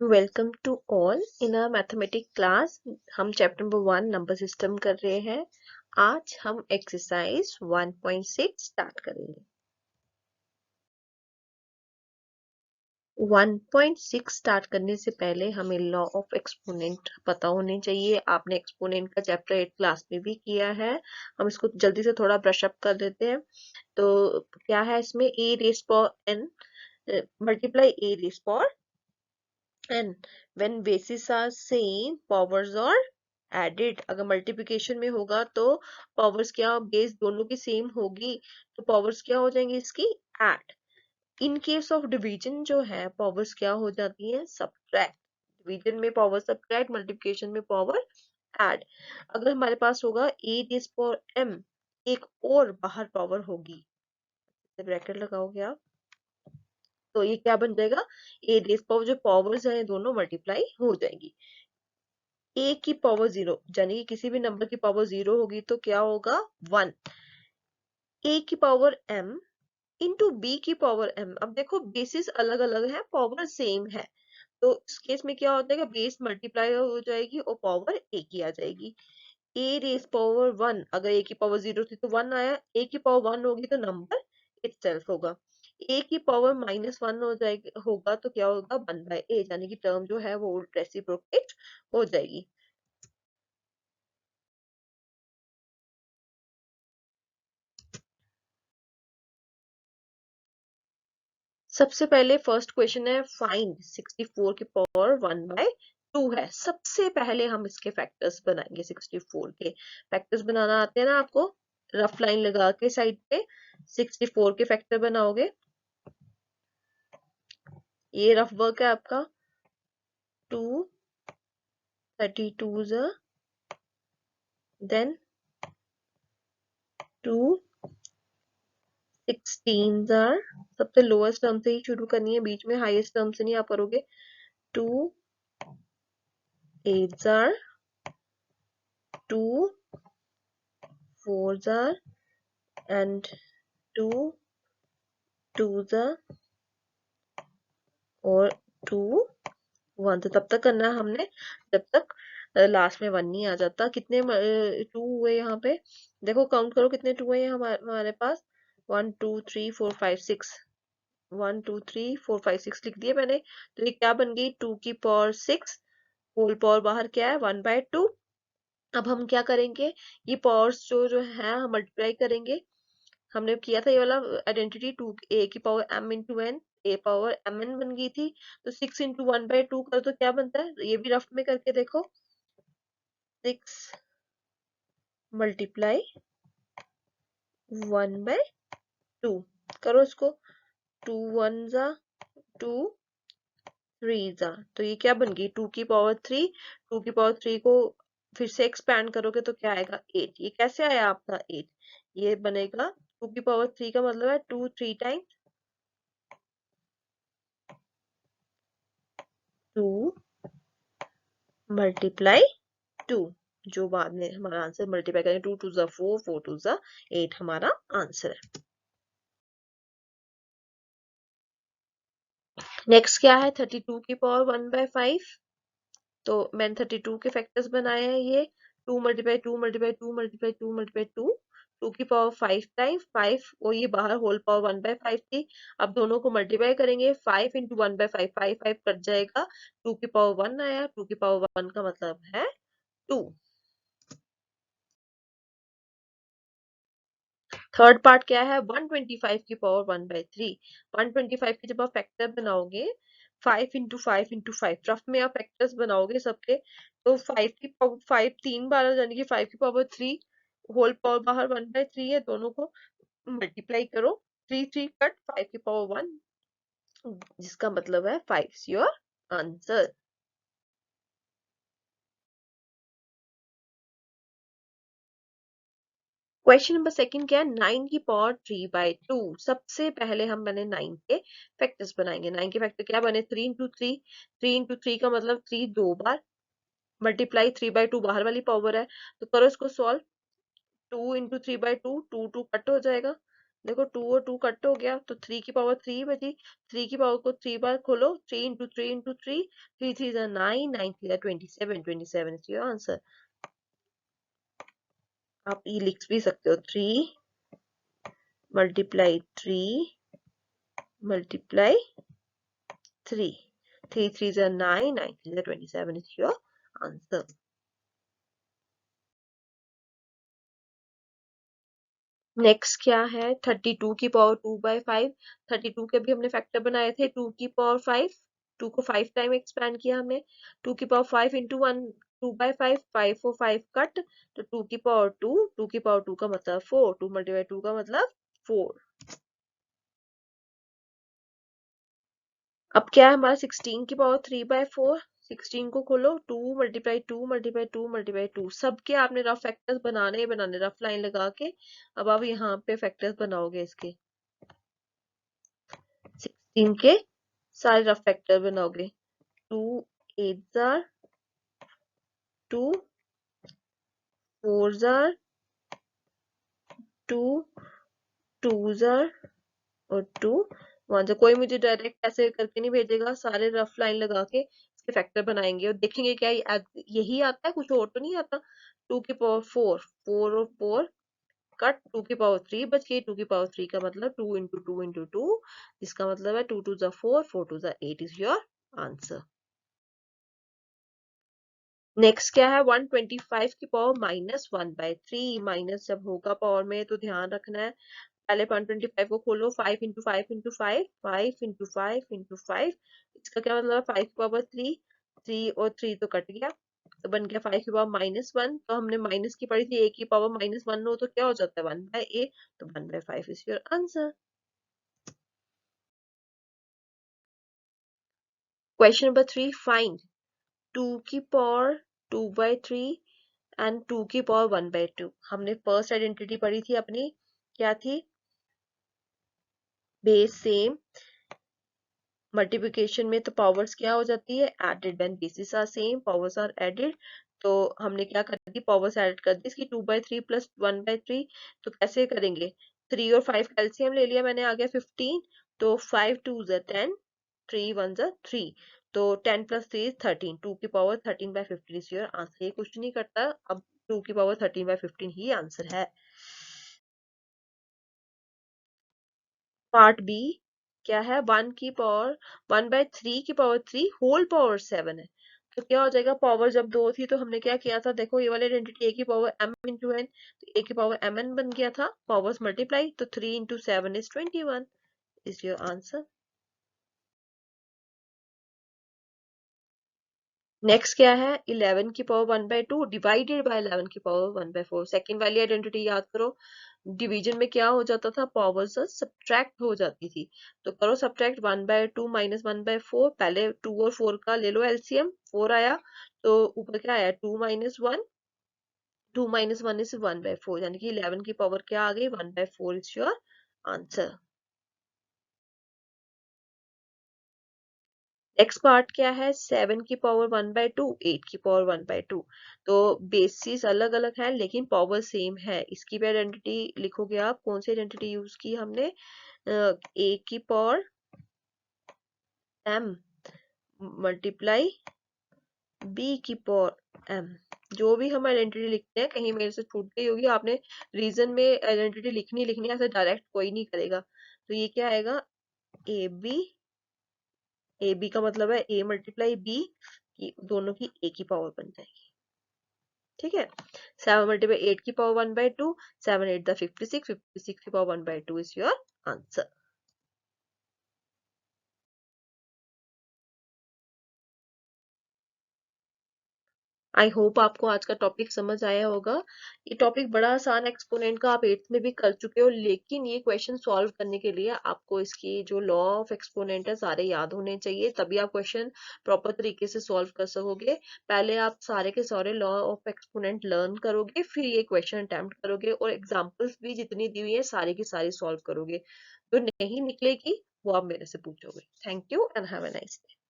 Welcome to all in a mathematic class. हम chapter number 1 number system कर रहे हैं। आज हम एक्सरसाइज 1.6 स्टार्ट करेंगे। 1.6 स्टार्ट करने से पहले हमें लॉ ऑफ एक्सपोनेंट पता होने चाहिए। आपने एक्सपोनेंट का चैप्टर 8 क्लास में भी किया है। हम इसको जल्दी से थोड़ा ब्रश अप कर लेते हैं। तो क्या है इसमें, a raise power n multiply a raise power n when basis are same powers are added. अगर मल्टीप्लिकेशन में होगा तो पावर्स क्या, बेस दोनों की सेम होगी तो पावर्स क्या हो जाएंगी इसकी, add. In case of division जो है पावर्स क्या हो जाती है, सब्ट्रैक्ट। डिवीजन में पावर सब्ट्रैक्ट, मल्टीप्लिकेशन में पावर ऐड। अगर हमारे पास होगा ए रेज़ पावर एम, एक और बाहर पावर होगी, ब्रैकेट लगाओगे आप, तो ये क्या बन जाएगा, ए रेज़ पावर, जो पावर्स हैं दोनों मल्टीप्लाई हो जाएंगी। ए की पावर 0, यानी कि किसी भी नंबर की पावर 0 होगी तो क्या होगा, 1। ए की पावर m इंटू बी की पावर m। अब देखो बेसिस अलग अलग है, पावर सेम है, तो इस केस में क्या हो जाएगा, बेस मल्टीप्लाई हो जाएगी और पावर ए की आ जाएगी। ए रेस पावर 1, अगर ए की पावर 0 थी तो 1 आया, ए की पावर 1 होगी तो नंबर इटसेल्फ होगा। ए की पावर -1 हो जाएगी, होगा तो क्या होगा, 1/a, यानी कि टर्म जो है वो रेसिप्रोकेट हो जाएगी। सबसे पहले फर्स्ट क्वेश्चन है, फाइंड 64 की पावर 1/2 है। सबसे पहले हम इसके फैक्टर्स बनाएंगे। 64 के फैक्टर्स बनाना आते हैं ना आपको, रफ लाइन लगा के साइड पे 64 के फैक्टर बनाओगे। ये रफ वर्क है आपका। 2 32 देन 2 16 सबसे लोएस्ट टर्म से ही शुरू करनी है, बीच में हाईएस्ट टर्म से नहीं आप करोगे। 2 8 2 4 एंड 2 2 और 2 1। तो तब तक करना है हमने जब तक लास्ट में 1 नहीं आ जाता। कितने 2 हुए यहाँ पे, देखो काउंट करो कितने 2 है हमारे पास। 1 2 3 4 5 6, 1 2 3 4 5 6 लिख दिए मैंने। तो ये क्या बन गई, 2 की पावर 6, होल पावर बाहर क्या है, 1/2। अब हम क्या करेंगे, ये पावर्स जो है हम मल्टीप्लाई करेंगे। हमने किया था ये वाला आइडेंटिटी, 2 ए की पावर m इंटू एन, ए पावर एम एन बन गई थी। तो 6 इंटू 1/2 करो तो क्या बनता है, ये भी रफ में करके देखो। 6 मल्टीप्लाई 1/2 करो इसको। 2 1 जा 2 3 जा, तो ये क्या बन गई, 2 की पावर 3। 2 की पावर 3 को फिर से एक्सपैंड करोगे तो क्या आएगा, 8। ये कैसे आया आपका 8, ये बनेगा 2 की पावर 3 का मतलब है 2 3 टाइम्स 2 मल्टीप्लाई 2, जो बाद में हमारा आंसर मल्टीप्लाई करेंगे। 2 2 4, 4 2 8 हमारा आंसर है। नेक्स्ट क्या है, 32 की पावर 1/5। तो मैंने 32 के फैक्टर्स बनाए हैं ये, 2 मल्टीप्लाई 2 मल्टीप्लाई 2 मल्टीप्लाई 2 मल्टीप्लाई 2, 2 की पावर 5 टाइम्स 5, और ये बाहर होल पावर 1/5 थी। अब दोनों को मल्टीप्लाई करेंगे, 5 इंटू 1/5, 5 5 कट जाएगा, 2 की पावर 1 आया। 2 की पावर 1 का मतलब है 2। थर्ड पार्ट क्या है, 125 की पावर 1/3। 125 की जब आप फैक्टर बनाओगे, 5 इंटू 5 इंटू 5, रफ में आप फैक्टर्स बनाओगे सबके, तो 5 की पावर 5 3 बार, यानी कि 5 की पावर 3, होल पावर बाहर 1/3 है, दोनों को मल्टीप्लाई करो। 3 3 कट, 5 की पावर 1, जिसका मतलब है 5 your answer. Question number second क्या है, 9 की पावर 3/2। सबसे पहले मैंने 9 के फैक्टर्स बनाएंगे। 9 के फैक्टर क्या बने, 3 इंटू 3, 3 इंटू 3 का मतलब 3 दो बार, मल्टीप्लाई 3/2 बाहर वाली पावर है, तो करो इसको सॉल्व। 2 इंटू 3/2, 2 2 कट हो जाएगा, देखो 2 और 2 कट हो गया तो 3 की पावर 3 बची। 3 की पावर को 3 बार खोलो, 3 into 3 into 3, 3 3 is 9, 9 3 is 27, 27 is your answer. आप ये लिख भी सकते हो 3 multiply 3 multiply 3, 3 3 is 9, 9 3 is 27 is your answer. Next क्या है, 32 की पावर 2/5। 32 के भी हमने फैक्टर बनाए थे, 2 की पावर 5, 2 को 5 टाइम एक्सपैंड किया हमने। 2 की पावर 5 इंटू 1, 2/5, 5 और 5 कट, तो 2 की पावर 2, 2 की पावर 2 का मतलब 4, 2 मल्टीप्लाई 2 का मतलब 4। अब क्या है हमारा 16 की पावर 3/4। 16 को खोलो, 2 मल्टीप्लाई 2 मल्टीप्लाई 2 मल्टीप्लाई 2, सबके आपने रफ फैक्टर्स बनाने ही बनाने, रफ लाइन लगा के। अब आप यहाँ पे फैक्टर्स बनाओगे इसके, 16 के सारे रफ फैक्टर बनाओगे। 2 8 जार, 2 4 जार, 2 2 जार और 2 1 जार। कोई मुझे डायरेक्ट ऐसे करके नहीं भेजेगा, सारे रफ लाइन लगा के इसके फैक्टर बनाएंगे और देखेंगे क्या यही आता है, कुछ और तो नहीं आता। 2 की पावर 4, 4 और 4 कट, 2 की पावर 3 बच गई। 2 की पावर 3 का मतलब 2 इंटू 2 इंटू 2, जिसका मतलब है 2 2 jar 4, 4 2 jar 8 is your answer. Next क्या है, 125 की पावर -1/3। माइनस जब होगा पावर में तो ध्यान रखना है, पहले 125 को खोलो, 5 इंटू 5 इंटू 5, 5 इंटू 5 इंटू 5, इसका क्या मतलब है 5 की पावर 3, 3 और 3 तो कट गया, तो बन गया 5 की पावर -1। तो हमने माइनस की पढ़ी थी, a की पावर -1 हो तो क्या हो जाता है 1/a, तो 1/5 is your answer. Question number 3, find 2 की पावर 2/3 एंड 2 की पावर 1/2। हमने फर्स्ट आइडेंटिटी पढ़ी थी अपनी, क्या थी, बेस सेम, मल्टीप्लिकेशन में तो पावर्स क्या हो जाती है, added, when basis are same powers are added. तो हमने क्या कर दी, पावर्स ऐड कर दी इसकी, 2/3 प्लस 1/3। तो कैसे करेंगे, 3 और 5 कैल्सियम ले लिया मैंने, आ गया 15, तो 5 2 10, 3 1 3, तो 10 प्लस 3 is 13, 2 की पावर 13/15 इज योर आंसर। ये कुछ नहीं करता, अब 2 की पावर 13/15 ही आंसर है। पार्ट बी क्या है, 1/3 की पावर 3 होल पावर 7 है। तो क्या हो जाएगा, पावर जब 2 थी तो हमने क्या किया था, देखो ये वाली आइडेंटिटी, a की पावर m इंटू n, तो a की पावर mn बन गया था, पावर्स मल्टीप्लाई, तो 3 into 7 is 21 is your answer. Next क्या है, 11 की पावर 1/2 डिवाइडेड बाय 11 की पावर 1/4। सेकेंड वाली आइडेंटिटी याद करो, डिवीजन में क्या हो जाता था, पावर्स सब्ट्रैक्ट हो जाती थी। तो करो सब्ट्रैक्ट, 1/2 माइनस 1/4, पहले 2 और 4 का ले लो एलसीएम, 4 आया, तो ऊपर क्या आया 2 माइनस 1, 2 माइनस 1 इज 1/4, यानी कि 11 की पावर क्या आ गई, 1/4 is your answer. Next part क्या है, 7 की पावर 1/2, 8 की पावर 1/2। तो बेसिस अलग अलग है लेकिन पावर सेम है। इसकी भी आइडेंटिटी लिखोगे आप, कौन सी आइडेंटिटी यूज की हमने, a की पावर m मल्टीप्लाई b की पावर m। जो भी हम आइडेंटिटी लिखते हैं, कहीं मेरे से छूट गई होगी, आपने रीजन में आइडेंटिटी लिखनी लिखनी है, ऐसे डायरेक्ट कोई नहीं करेगा। तो ये क्या आएगा, ए बी का मतलब है a मल्टीप्लाई b, की दोनों की a की पावर बन जाएगी। ठीक है, 7 मल्टीप्लाई 8 की पावर 1/2, 7 8 द 56, 56 की power 1/2 is your answer. I hope आपको आज का टॉपिक समझ आया होगा। ये टॉपिक बड़ा आसान, एक्सपोनेंट का आप 8th में भी कर चुके हो, लेकिन ये क्वेश्चन सॉल्व करने के लिए आपको इसकी जो लॉ ऑफ एक्सपोनेंट है सारे याद होने चाहिए, तभी आप क्वेश्चन प्रॉपर तरीके से सॉल्व कर सकोगे। पहले आप सारे के सारे लॉ ऑफ एक्सपोनेंट लर्न करोगे, फिर ये क्वेश्चन अटेम्प्ट करोगे और एग्जाम्पल्स भी जितनी दी हुई है सारी की सारी सॉल्व करोगे। जो नहीं निकलेगी वो आप मेरे से पूछोगे। Thank you and have a nice day.